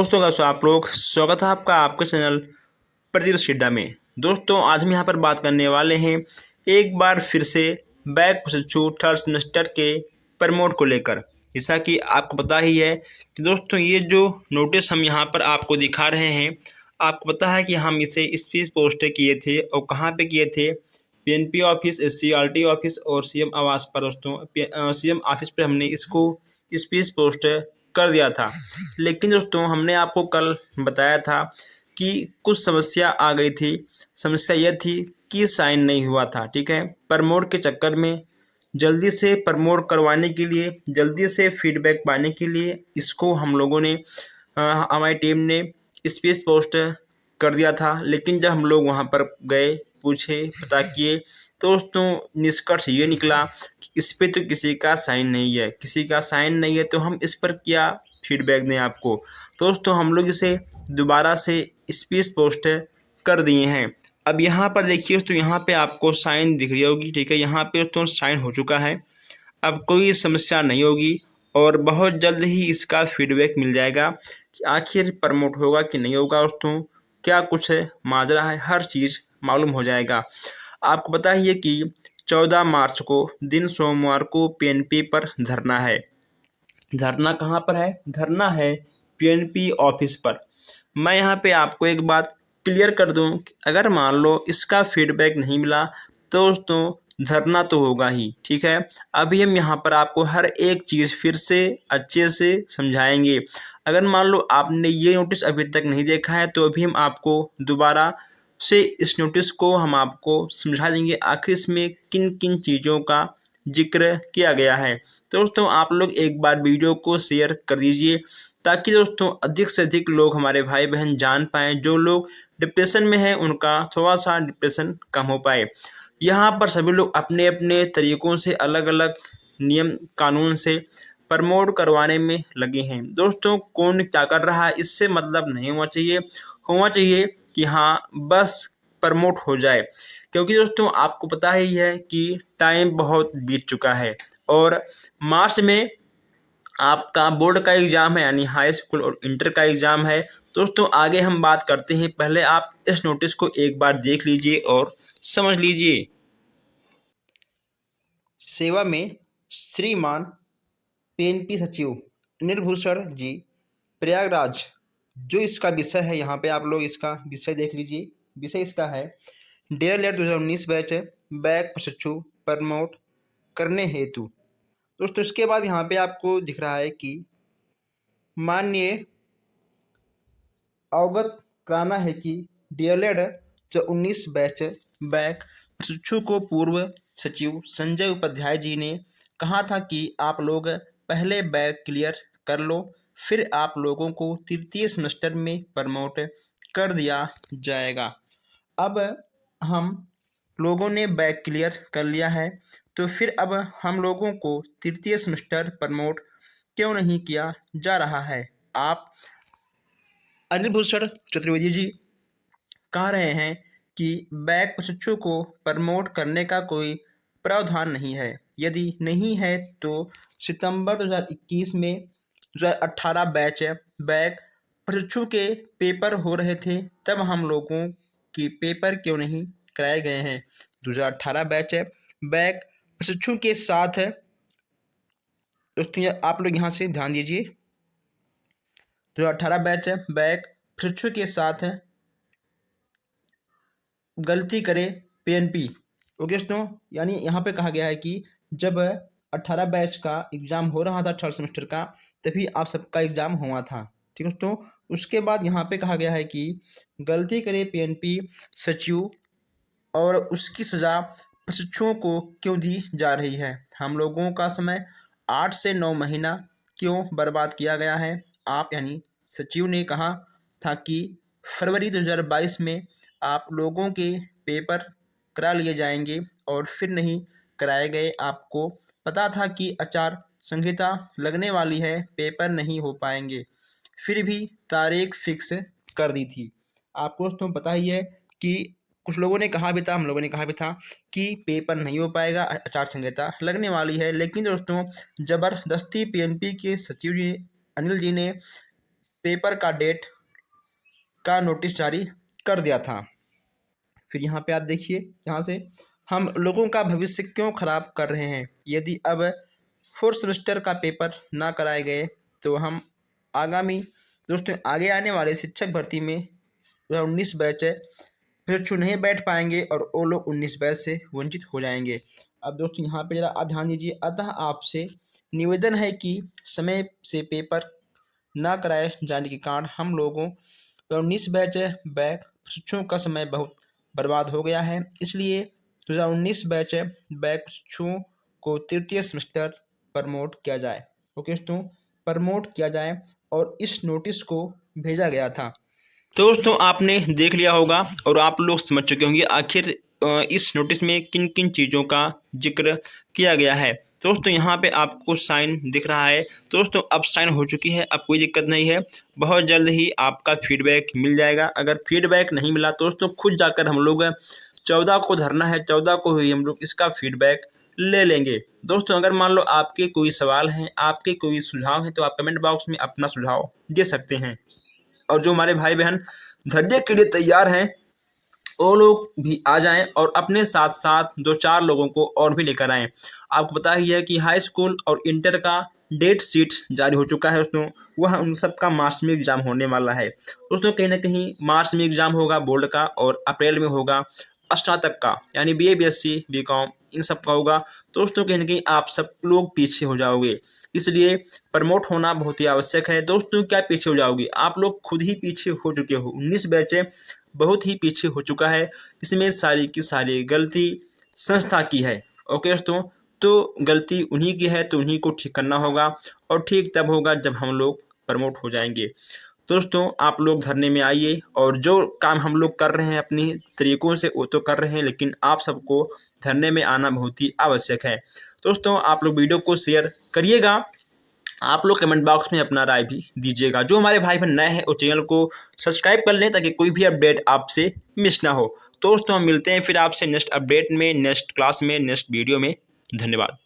दोस्तों कैसे हो आप लोग। स्वागत है आपका आपके चैनल प्रदीप सिड्डा में। दोस्तों आज हम यहाँ पर बात करने वाले हैं एक बार फिर से बैक प्रशिक्षु थर्ड सेमेस्टर के प्रमोट को लेकर। जैसा कि आपको पता ही है कि दोस्तों ये जो नोटिस हम यहाँ पर आपको दिखा रहे हैं, आपको पता है कि हम इसे स्पीड पोस्ट किए थे और कहाँ पे किए थे, पीएनपी ऑफिस, एससीईआरटी ऑफिस और सीएम आवास पर। दोस्तों सीएम ऑफिस पर हमने इसको स्पीड पोस्ट कर दिया था। लेकिन दोस्तों हमने आपको कल बताया था कि कुछ समस्या आ गई थी। समस्या यह थी कि साइन नहीं हुआ था। ठीक है, प्रमोट के चक्कर में जल्दी से प्रमोट करवाने के लिए, जल्दी से फीडबैक पाने के लिए इसको हम लोगों ने हमारी टीम ने स्पीड पोस्ट कर दिया था। लेकिन जब हम लोग वहाँ पर गए, पूछे, पता किए, तो दोस्तों निष्कर्ष ये निकला कि इस पर तो किसी का साइन नहीं है। किसी का साइन नहीं है तो हम इस पर क्या फीडबैक दें आपको। दोस्तों हम लोग इसे दोबारा से स्पीड पोस्ट कर दिए हैं। अब यहाँ पर देखिए दोस्तों, यहाँ पे आपको साइन दिख रही होगी। ठीक है, यहाँ पे दोस्तों साइन हो चुका है। अब कोई समस्या नहीं होगी और बहुत जल्द ही इसका फीडबैक मिल जाएगा कि आखिर प्रमोट होगा कि नहीं होगा। दोस्तों क्या कुछ माजरा है, हर चीज़ मालूम हो जाएगा। आपको पता ही है कि 14 मार्च को दिन सोमवार को पीएनपी पर धरना है। धरना कहाँ पर है? धरना है पीएनपी ऑफिस पर। मैं यहाँ पे आपको एक बात क्लियर कर दूं कि अगर मान लो इसका फीडबैक नहीं मिला तो दोस्तों धरना तो होगा ही। ठीक है, अभी हम यहाँ पर आपको हर एक चीज़ फिर से अच्छे से समझाएंगे। अगर मान लो आपने ये नोटिस अभी तक नहीं देखा है तो अभी हम आपको दोबारा से इस नोटिस को हम आपको समझा देंगे आखिर इसमें किन किन चीज़ों का जिक्र किया गया है। तो दोस्तों आप लोग एक बार वीडियो को शेयर कर दीजिए ताकि दोस्तों अधिक से अधिक लोग, हमारे भाई बहन जान पाएँ। जो लोग डिप्रेशन में हैं उनका थोड़ा सा डिप्रेशन कम हो पाए। यहाँ पर सभी लोग अपने अपने तरीक़ों से, अलग अलग नियम कानून से प्रमोट करवाने में लगे हैं। दोस्तों कौन क्या कर रहा है इससे मतलब नहीं होना चाहिए। होना चाहिए कि हाँ बस प्रमोट हो जाए, क्योंकि दोस्तों आपको पता ही है कि टाइम बहुत बीत चुका है और मार्च में आपका बोर्ड का एग्ज़ाम है, यानी हाई स्कूल और इंटर का एग्ज़ाम है। दोस्तों आगे हम बात करते हैं, पहले आप इस नोटिस को एक बार देख लीजिए और समझ लीजिए। सेवा में श्रीमान पीएनपी सचिव अनिल भूषण जी, प्रयागराज। जो इसका विषय है, यहाँ पे आप लोग इसका विषय देख लीजिए। विषय इसका है डियर लेट 2019 बैच बैक प्रशिक्षु प्रमोट करने हेतु। दोस्तों इसके बाद यहाँ पे आपको दिख रहा है कि माननीय अवगत कराना है कि डीएलएड 19 बैच बैक प्रशिक्षु को पूर्व सचिव संजय उपाध्याय जी ने कहा था कि आप लोग पहले बैक क्लियर कर लो, फिर आप लोगों को तृतीय सेमेस्टर में प्रमोट कर दिया जाएगा। अब हम लोगों ने बैक क्लियर कर लिया है तो फिर अब हम लोगों को तृतीय सेमेस्टर प्रमोट क्यों नहीं किया जा रहा है। आप अनिल भूषण चतुर्वेदी जी कह रहे हैं कि बैक प्रशिक्षु को प्रमोट करने का कोई प्रावधान नहीं है। यदि नहीं है तो सितंबर 2021 में 2018 बैच बैक प्रशिक्षु के पेपर हो रहे थे, तब हम लोगों की पेपर क्यों नहीं कराए गए हैं। 2018 बैच बैक प्रशिक्षु के साथ दोस्तों आप लोग यहाँ से ध्यान दीजिए, 2018 बैच बैक प्रशिक्षु के साथ गलती करे पीएनपी। ओके दोस्तों, यानी यहाँ पे कहा गया है कि जब 18 बैच का एग्ज़ाम हो रहा था थर्ड सेमेस्टर का, तभी आप सबका एग्ज़ाम हुआ था। ठीक है दोस्तों, उसके बाद यहाँ पे कहा गया है कि गलती करे पीएनपी सचिव और उसकी सज़ा प्रशिक्षुओं को क्यों दी जा रही है। हम लोगों का समय 8 से 9 महीना क्यों बर्बाद किया गया है। आप यानी सचिव ने कहा था कि फरवरी 2022 में आप लोगों के पेपर करा लिए जाएंगे और फिर नहीं कराए गए। आपको पता था कि आचार संहिता लगने वाली है, पेपर नहीं हो पाएंगे, फिर भी तारीख फिक्स कर दी थी। आपको दोस्तों पता ही है कि कुछ लोगों ने कहा भी था, हम लोगों ने कहा भी था कि पेपर नहीं हो पाएगा, आचार संहिता लगने वाली है। लेकिन दोस्तों ज़बरदस्ती पीएनपी के सचिव जी अनिल जी ने पेपर का डेट का नोटिस जारी कर दिया था। फिर यहाँ पे आप देखिए, यहाँ से हम लोगों का भविष्य क्यों खराब कर रहे हैं। यदि अब फोर्थ सेमेस्टर का पेपर ना कराए गए तो हम आगामी दोस्तों आगे आने वाले शिक्षक भर्ती में 2019 बैच है फिर नहीं बैठ पाएंगे और वो लोग 19 बैच से वंचित हो जाएंगे। अब दोस्तों यहाँ पे जरा आप ध्यान दीजिए, अतः आपसे निवेदन है कि समय से पेपर ना कराए जाने के कारण हम लोगों 2019 बैच प्रशिक्षुओं का समय बहुत बर्बाद हो गया है। इसलिए 2019 बैच प्रशिक्षुओं को तृतीय सेमेस्टर प्रमोट किया जाए। ओके दोस्तों, प्रमोट किया जाए और इस नोटिस को भेजा गया था। तो दोस्तों आपने देख लिया होगा और आप लोग समझ चुके होंगे आखिर इस नोटिस में किन किन चीज़ों का जिक्र किया गया है। तो दोस्तों यहाँ पे आपको साइन दिख रहा है। तो दोस्तों अब साइन हो चुकी है, अब कोई दिक्कत नहीं है। बहुत जल्द ही आपका फीडबैक मिल जाएगा। अगर फीडबैक नहीं मिला तो दोस्तों खुद जाकर हम लोग 14 को धरना है, 14 को ही हम लोग इसका फीडबैक ले लेंगे। दोस्तों अगर मान लो आपके कोई सवाल हैं, आपके कोई सुझाव हैं तो आप कमेंट बॉक्स में अपना सुझाव दे सकते हैं। और जो हमारे भाई बहन धरने के लिए तैयार हैं वो लोग भी आ जाएं और अपने साथ साथ 2-4 लोगों को और भी लेकर आएँ। आपको पता ही है कि हाई स्कूल और इंटर का डेट शीट जारी हो चुका है दोस्तों, वह उन सब का मार्च में एग्ज़ाम होने वाला है। दोस्तों कहीं ना कहीं मार्च में एग्ज़ाम होगा बोर्ड का और अप्रैल में होगा स्नातक का, यानी BA BSc BCom इन सब का होगा। तो दोस्तों कहीं ना कहीं आप सब लोग पीछे हो जाओगे, इसलिए प्रमोट होना बहुत ही आवश्यक है। दोस्तों क्या पीछे हो जाओगे, आप लोग खुद ही पीछे हो चुके हो। 19 बैच बहुत ही पीछे हो चुका है, इसमें सारी की सारी गलती संस्था की है। ओके दोस्तों, तो गलती उन्हीं की है तो उन्हीं को ठीक करना होगा और ठीक तब होगा जब हम लोग प्रमोट हो जाएंगे। दोस्तों आप लोग धरने में आइए और जो काम हम लोग कर रहे हैं अपनी तरीक़ों से वो तो कर रहे हैं, लेकिन आप सबको धरने में आना बहुत ही आवश्यक है। दोस्तों आप लोग वीडियो को शेयर करिएगा, आप लोग कमेंट बॉक्स में अपना राय भी दीजिएगा। जो हमारे भाई बहन नए हैं वो चैनल को सब्सक्राइब कर लें ताकि कोई भी अपडेट आपसे मिस ना हो। दोस्तों हम मिलते हैं फिर आपसे नेक्स्ट अपडेट में, नेक्स्ट क्लास में, नेक्स्ट वीडियो में। धन्यवाद।